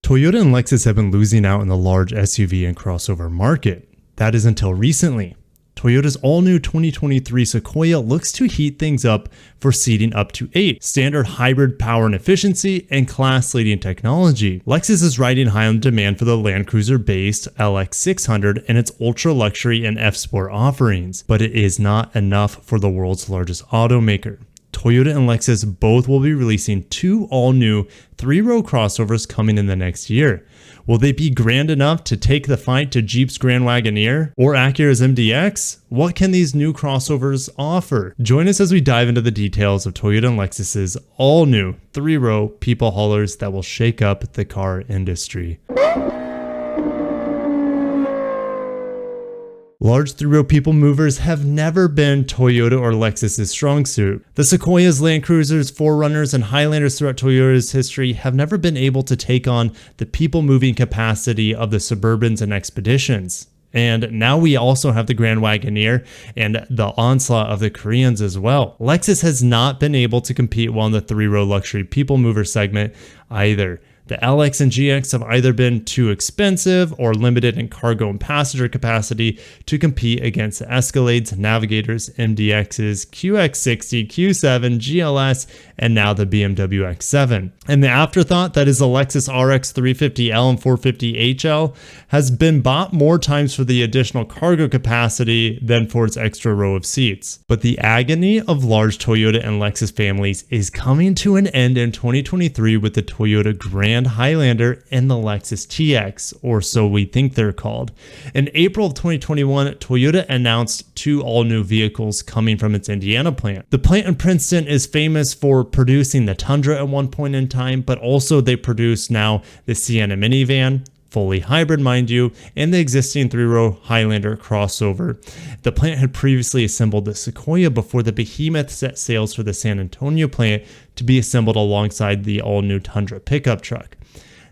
Toyota and Lexus have been losing out in the large SUV and crossover market. That is until recently. Toyota's all-new 2023 Sequoia looks to heat things up for seating up to 8, standard hybrid power and efficiency, and class-leading technology. Lexus is riding high on demand for the Land Cruiser-based LX600 and its ultra-luxury and F-Sport offerings, but it is not enough for the world's largest automaker. Toyota and Lexus both will be releasing 2 all-new 3-row crossovers coming in the next year. Will they be grand enough to take the fight to Jeep's Grand Wagoneer or Acura's MDX? What can these new crossovers offer? Join us as we dive into the details of Toyota and Lexus's all-new 3-row people haulers that will shake up the car industry. Large 3-row people movers have never been Toyota or Lexus's strong suit. The Sequoias, Land Cruisers, 4Runners, and Highlanders throughout Toyota's history have never been able to take on the people moving capacity of the Suburbans and Expeditions. And now we also have the Grand Wagoneer and the onslaught of the Koreans as well. Lexus has not been able to compete well in the 3-row luxury people mover segment either. The LX and GX have either been too expensive or limited in cargo and passenger capacity to compete against the Escalades, Navigators, MDXs, QX60, Q7, GLS, and now the BMW X7. And the afterthought that is the Lexus RX 350L and 450HL has been bought more times for the additional cargo capacity than for its extra row of seats. But the agony of large Toyota and Lexus families is coming to an end in 2023 with the Toyota GrandHighlander and the Lexus TX, or so we think they're called. In April of 2021, Toyota announced 2 all-new vehicles coming from its Indiana plant. The plant in Princeton is famous for producing the Tundra at one point in time, but also they produce now the Sienna minivan, fully hybrid mind you, and the existing 3-row Highlander crossover. The plant had previously assembled the Sequoia before the behemoth set sails for the San Antonio plant to be assembled alongside the all-new Tundra pickup truck.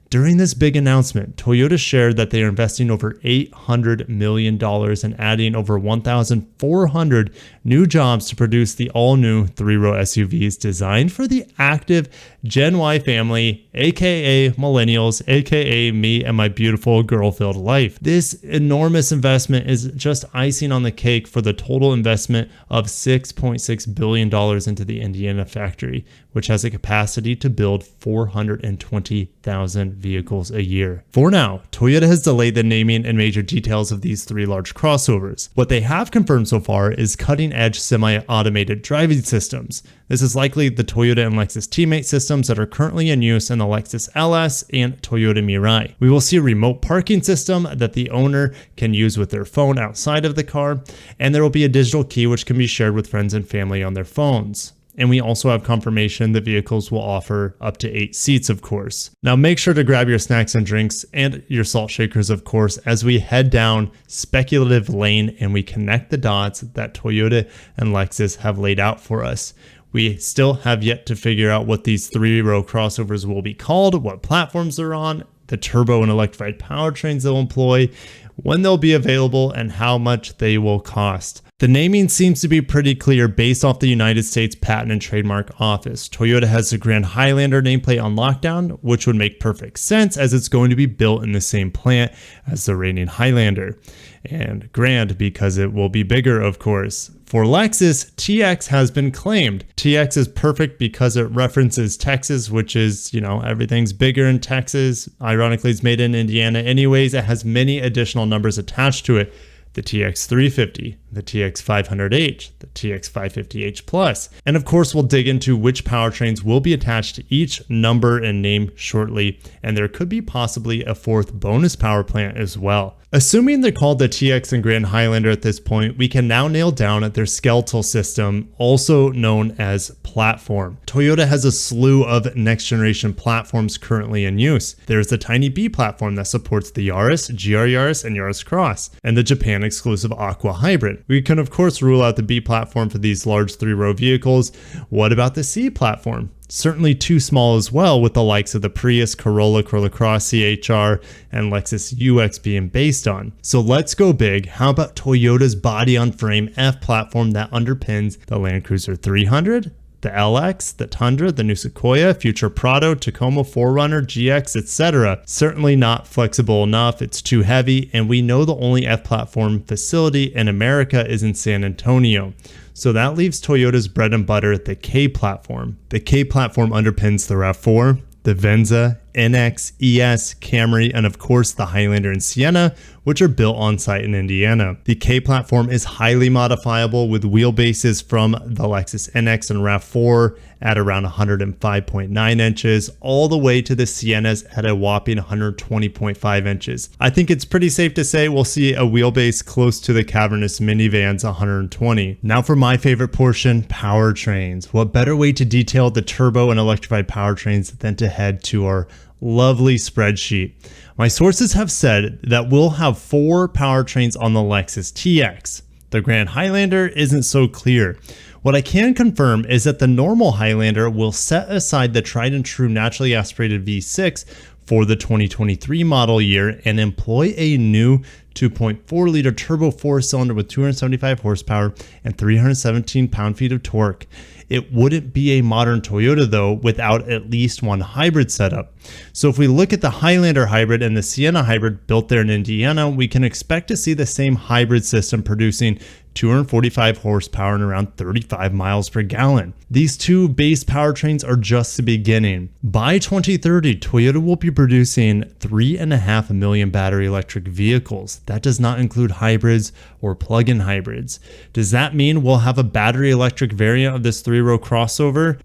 During this big announcement, Toyota shared that they are investing over $800 million and adding over 1,400 new jobs to produce the all-new 3-row SUVs designed for the active Gen Y family, aka millennials, aka me and my beautiful girl-filled life. This enormous investment is just icing on the cake for the total investment of $6.6 billion into the Indiana factory, which has a capacity to build 420,000 vehicles a year. For now, Toyota has delayed the naming and major details of these 3 large crossovers. What they have confirmed so far is cutting-edge semi-automated driving systems. This is likely the Toyota and Lexus teammate systems that are currently in use in the Lexus LS and Toyota Mirai. We will see a remote parking system that the owner can use with their phone outside of the car, and there will be a digital key which can be shared with friends and family on their phones. And we also have confirmation the vehicles will offer up to 8 seats, of course. Now make sure to grab your snacks and drinks and your salt shakers, of course, as we head down speculative lane and we connect the dots that Toyota and Lexus have laid out for us. We still have yet to figure out what these 3-row crossovers will be called, what platforms they're on, the turbo and electrified powertrains they'll employ, when they'll be available, and how much they will cost. The naming seems to be pretty clear based off the United States Patent and Trademark Office. Toyota has the Grand Highlander nameplate on lockdown, which would make perfect sense as it's going to be built in the same plant as the reigning Highlander. And Grand because it will be bigger, of course. For Lexus, TX has been claimed. TX is perfect because it references Texas, which is, everything's bigger in Texas. Ironically, it's made in Indiana anyways. It has many additional numbers attached to it. The TX 350, the TX 500H, the TX 550H Plus. And of course, we'll dig into which powertrains will be attached to each number and name shortly. And there could be possibly a 4th bonus power plant as well. Assuming they're called the TX and Grand Highlander at this point, we can now nail down their skeletal system, also known as platform. Toyota has a slew of next generation platforms currently in use. There's the tiny B platform that supports the Yaris, GR Yaris, and Yaris Cross, and the Japan exclusive Aqua Hybrid. We can of course rule out the B platform for these large 3-row vehicles. What about the C platform? Certainly too small as well, with the likes of the Prius, Corolla, Corolla Cross, CHR, and Lexus UX being based on. So let's go big. How about Toyota's body-on-frame F platform that underpins the Land Cruiser 300, the LX, the Tundra, the new Sequoia, future Prado, Tacoma 4Runner, GX, etc. Certainly not flexible enough, it's too heavy, and we know the only F platform facility in America is in San Antonio. So that leaves Toyota's bread and butter, the K Platform. The K Platform underpins the RAV4, the Venza, NX, ES, Camry, and of course the Highlander and Sienna, which are built on site in Indiana. The K Platform is highly modifiable with wheelbases from the Lexus NX and RAV4 at around 105.9 inches, all the way to the Siennas at a whopping 120.5 inches. I think it's pretty safe to say we'll see a wheelbase close to the cavernous minivan's 120. Now for my favorite portion, powertrains. What better way to detail the turbo and electrified powertrains than to head to our lovely spreadsheet. My sources have said that we'll have 4 powertrains on the Lexus TX. The Grand Highlander isn't so clear. What I can confirm is that the normal Highlander will set aside the tried and true naturally aspirated V6 for the 2023 model year and employ a new 2.4 liter turbo 4-cylinder with 275 horsepower and 317 pound-feet of torque. It wouldn't be a modern Toyota though without at least one hybrid setup. So if we look at the Highlander hybrid and the Sienna hybrid built there in Indiana, we can expect to see the same hybrid system producing 245 horsepower and around 35 miles per gallon. These two base powertrains are just the beginning. By 2030, Toyota will be producing 3.5 million battery electric vehicles. That does not include hybrids or plug-in hybrids. Does that mean we'll have a battery electric variant of this 3-row crossover?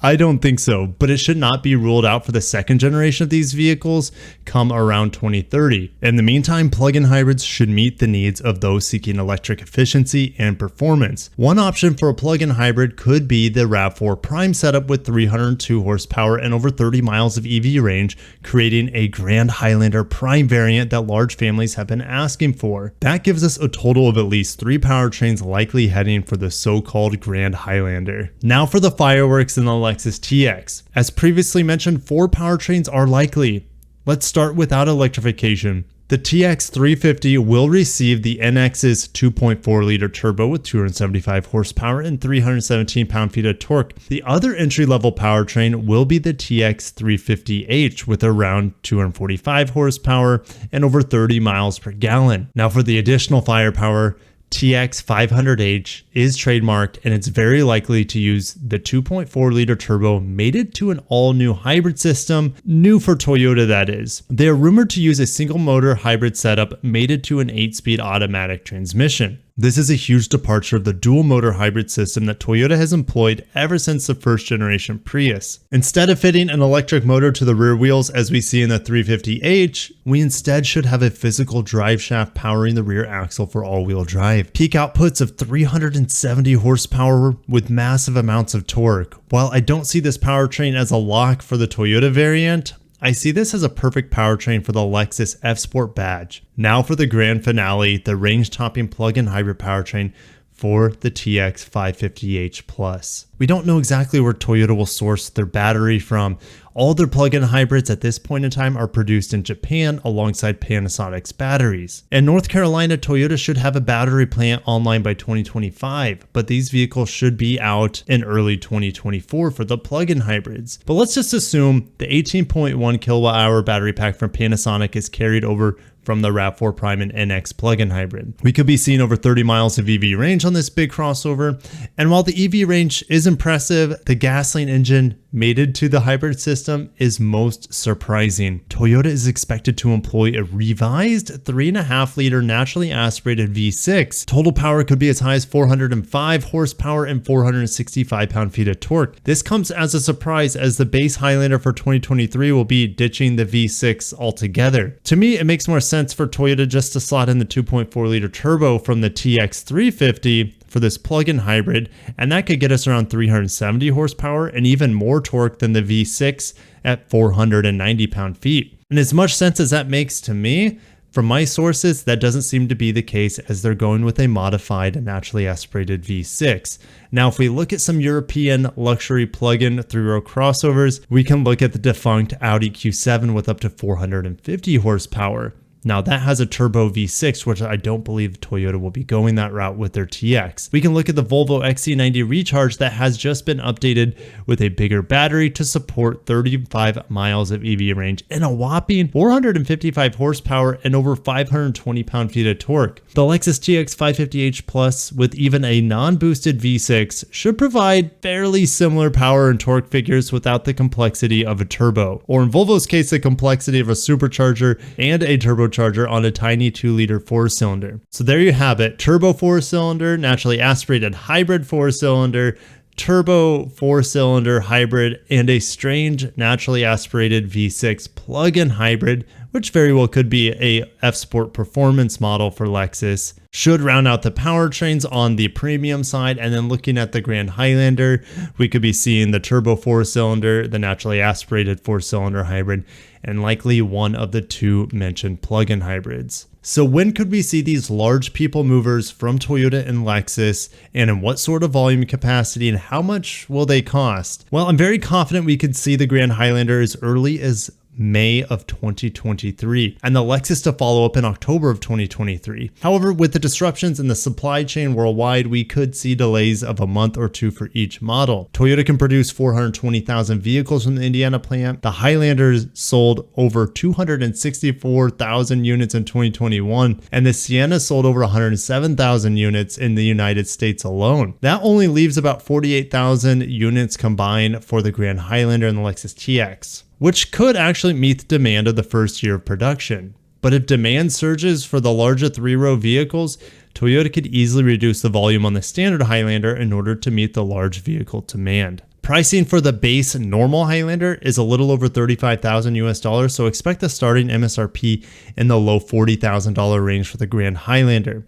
I don't think so, but it should not be ruled out for the second generation of these vehicles come around 2030. In the meantime, plug-in hybrids should meet the needs of those seeking electric efficiency and performance. One option for a plug-in hybrid could be the RAV4 Prime setup with 302 horsepower and over 30 miles of EV range, creating a Grand Highlander Prime variant that large families have been asking for. That gives us a total of at least 3 powertrains likely heading for the so-called Grand Highlander. Now for the fireworks in the Lexus TX. As previously mentioned, 4 powertrains are likely. Let's start without electrification. The TX 350 will receive the NX's 2.4 liter turbo with 275 horsepower and 317 pound-feet of torque. The other entry-level powertrain will be the TX 350H with around 245 horsepower and over 30 miles per gallon. Now for the additional firepower, TX 500H is trademarked and it's very likely to use the 2.4 liter turbo mated to an all-new hybrid system, new for Toyota that is. They are rumored to use a single motor hybrid setup mated to an 8-speed automatic transmission. This is a huge departure of the dual motor hybrid system that Toyota has employed ever since the first generation Prius. Instead of fitting an electric motor to the rear wheels as we see in the 350H, we instead should have a physical drive shaft powering the rear axle for all-wheel drive. Peak outputs of 370 horsepower with massive amounts of torque. While I don't see this powertrain as a lock for the Toyota variant, I see this as a perfect powertrain for the Lexus F-Sport badge. Now for the grand finale, the range-topping plug-in hybrid powertrain for the TX 550H Plus. We don't know exactly where Toyota will source their battery from. All their plug-in hybrids at this point in time are produced in Japan alongside Panasonic's batteries. In North Carolina, Toyota should have a battery plant online by 2025, but these vehicles should be out in early 2024 for the plug-in hybrids. But let's just assume the 18.1 kilowatt hour battery pack from Panasonic is carried over from the RAV4 Prime and NX plug-in hybrid. We could be seeing over 30 miles of EV range on this big crossover. And while the EV range is impressive, the gasoline engine mated to the hybrid system is most surprising. Toyota is expected to employ a revised 3.5 liter naturally aspirated V6. Total power could be as high as 405 horsepower and 465 pound-feet of torque. This comes as a surprise as the base Highlander for 2023 will be ditching the V6 altogether. To me, it makes more sense for Toyota just to slot in the 2.4 liter turbo from the TX 350 for this plug-in hybrid, and that could get us around 370 horsepower and even more torque than the V6 at 490 pound-feet. And as much sense as that makes to me, from my sources, that doesn't seem to be the case as they're going with a modified naturally aspirated V6. Now, if we look at some European luxury plug-in 3-row crossovers, we can look at the defunct Audi Q7 with up to 450 horsepower. Now that has a turbo V6, which I don't believe Toyota will be going that route with their TX. We can look at the Volvo XC90 Recharge that has just been updated with a bigger battery to support 35 miles of EV range and a whopping 455 horsepower and over 520 pound-feet of torque. The Lexus TX 550h Plus with even a non-boosted V6 should provide fairly similar power and torque figures without the complexity of a turbo, or in Volvo's case, the complexity of a supercharger and a turbocharger on a tiny 2-liter 4-cylinder. So there you have it, turbo 4-cylinder, naturally aspirated hybrid 4-cylinder, turbo 4-cylinder hybrid, and a strange naturally aspirated V6 plug-in hybrid, which very well could be a F-Sport performance model for Lexus. Should round out the powertrains on the premium side, and then looking at the Grand Highlander, we could be seeing the turbo 4-cylinder, the naturally aspirated 4-cylinder hybrid, and likely one of the two mentioned plug-in hybrids. So when could we see these large people movers from Toyota and Lexus, and in what sort of volume capacity, and how much will they cost? Well, I'm very confident we could see the Grand Highlander as early as May of 2023, and the Lexus to follow up in October of 2023. However, with the disruptions in the supply chain worldwide, we could see delays of a month or two for each model. Toyota can produce 420,000 vehicles from the Indiana plant. The Highlander sold over 264,000 units in 2021, and the Sienna sold over 107,000 units in the United States alone. That only leaves about 48,000 units combined for the Grand Highlander and the Lexus TX, which could actually meet the demand of the first year of production. But if demand surges for the larger 3-row vehicles, Toyota could easily reduce the volume on the standard Highlander in order to meet the large vehicle demand. Pricing for the base normal Highlander is a little over $35,000 US, so expect a starting MSRP in the low $40,000 range for the Grand Highlander.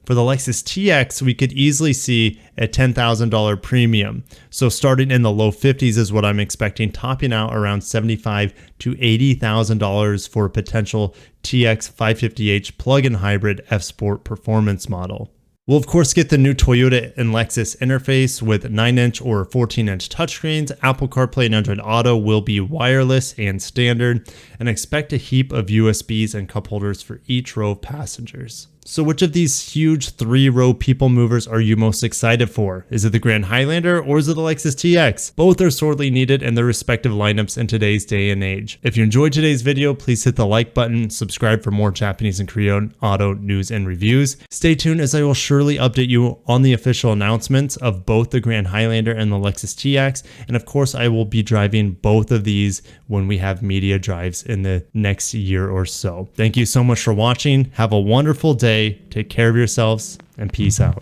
For the Lexus TX, we could easily see a $10,000 premium. So starting in the low 50s is what I'm expecting, topping out around $75,000 to $80,000 for a potential TX 550h plug-in hybrid F-Sport performance model. We'll of course get the new Toyota and Lexus interface with 9-inch or 14-inch touchscreens. Apple CarPlay and Android Auto will be wireless and standard, and expect a heap of USBs and cup holders for each row of passengers. So which of these huge 3-row people movers are you most excited for? Is it the Grand Highlander or is it the Lexus TX? Both are sorely needed in their respective lineups in today's day and age. If you enjoyed today's video, please hit the like button, subscribe for more Japanese and Korean auto news and reviews. Stay tuned as I will surely update you on the official announcements of both the Grand Highlander and the Lexus TX. And of course, I will be driving both of these when we have media drives in the next year or so. Thank you so much for watching. Have a wonderful day. Take care of yourselves and peace out.